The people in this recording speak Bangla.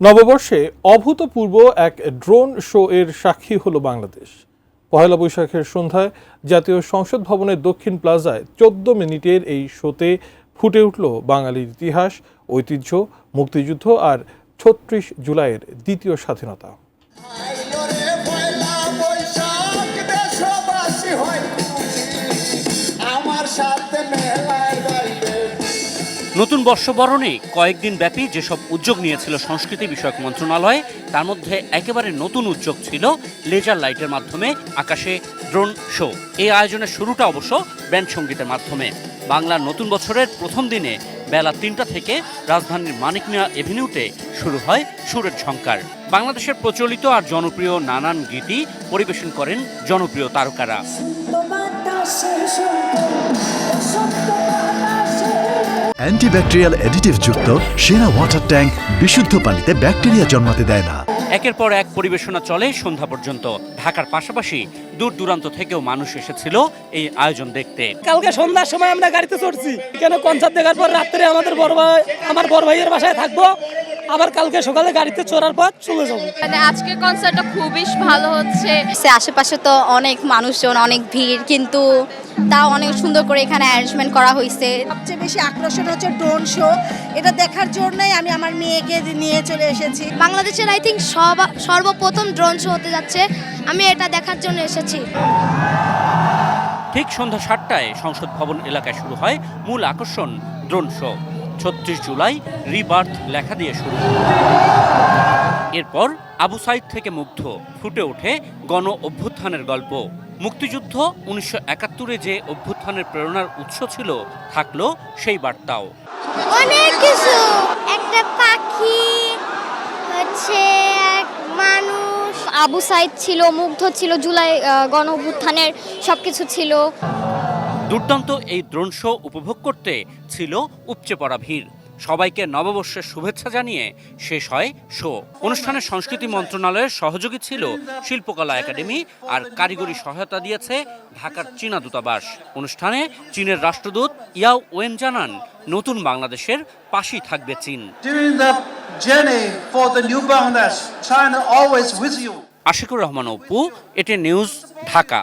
নববর্ষে অভূতপূর্ব এক ড্রোন শো এর সাক্ষী হলো বাংলাদেশ। পহেলা বৈশাখের সন্ধ্যায় জাতীয় সংসদ ভবনের দক্ষিণ প্লাজায় ১৪ মিনিটের এই শোতে ফুটে উঠল বাঙালির ইতিহাস, ঐতিহ্য, মুক্তিযুদ্ধ আর ৩৬ জুলাইয়ের দ্বিতীয় স্বাধীনতা। নতুন বর্ষবরণে কয়েকদিন ব্যাপী যেসব উদ্যোগ নিয়েছিল সংস্কৃতি বিষয়ক মন্ত্রণালয়, তার মধ্যে একেবারে নতুন উদ্যোগ ছিল লেজার লাইটের মাধ্যমে আকাশে ড্রোন শো। এই আয়োজনের শুরুটা অবশ্য ব্যান্ড সঙ্গীতের মাধ্যমে। বাংলার নতুন বছরের প্রথম দিনে বেলা ৩টা থেকে রাজধানীর মানিক মিয়া এভিনিউতে শুরু হয় সুরের ঝংকার। বাংলাদেশের প্রচলিত আর জনপ্রিয় নানান গীতি পরিবেশন করেন জনপ্রিয় তারকারা। অ্যান্টিব্যাকটেরিয়াল অ্যাডিটিভ যুক্ত সেরা ওয়াটার ট্যাঙ্ক বিশুদ্ধ পানিতে ব্যাকটেরিয়া জন্মাতে দেয় না। একের পর এক পরিবেশনা চলে সন্ধ্যা পর্যন্ত। ঢাকার পাশাপাশি দূর দূরান্ত থেকেও মানুষ এসেছিল এই আয়োজন দেখতে। কালকে সন্ধ্যার সময় আমরা গাড়িতে চড়ছি, এখানে কনসার্ট দেখার পর রাত্রে আমার বড় ভাইয়ের বাসায় থাকবো, আবার কালকে সকালে গাড়িতে চড়ার পর চলে যাবো। মানে আজকে কনসার্টটা খুবই ভালো হচ্ছে। আশেপাশে তো অনেক মানুষজন, অনেক ভিড়, কিন্তু তাও অনেক সুন্দর করে এখানে অ্যারেঞ্জমেন্ট করা হয়েছে। সবচেয়ে বেশি আকর্ষণ হচ্ছে ড্রোন শো। এটা দেখার জন্যই আমি আমার মেয়েকে নিয়ে চলে এসেছি। বাংলাদেশের আই থিঙ্ক সর্বপ্রথম ড্রোন শো হতে যাচ্ছে, আমি এটা দেখার জন্য এসেছি। ঠিক সন্ধ্যা ৭টায় সংসদ ভবন এলাকায় শুরু হয় মূল আকর্ষণ ড্রোন শো। ৩৬ জুলাই রিবার্থ লেখা দিয়ে শুরু। এরপর আবু সাইদ থেকে মুগ্ধ ফুটে ওঠে গণ অভ্যুত্থানের গল্প। মুক্তিযুদ্ধ ১৯৭১-এ যে অভ্যুত্থানের প্রেরণার উৎস ছিল, থাকলো সেই বার্তাও। অনেক কিছু, একটা পাখি হচ্ছে, এক মানুষ, আবু সাইদ ছিল, মুগ্ধ ছিল, জুলাই গণ অভ্যুত্থানের সবকিছু ছিল। দুর্দান্ত এই ড্রোন শো উপভোগ করতে ছিল উপচে পড়া ভিড়। সবাইকে নববর্ষের শুভেচ্ছা জানিয়ে শেষ হয় শো। অনুষ্ঠানে সংস্কৃতি মন্ত্রণালয়ের সহযোগী ছিল শিল্পকলা একাডেমি, আর কারিগরি সহায়তা দিয়েছে ঢাকার চীনা দূতাবাস। অনুষ্ঠানে চীনের রাষ্ট্রদূত ইয়াও ওয়েন জানান, নতুন বাংলাদেশের পাশেই থাকবে চীন। আশিকুর রহমান অপু, এটি নিউজ, ঢাকা।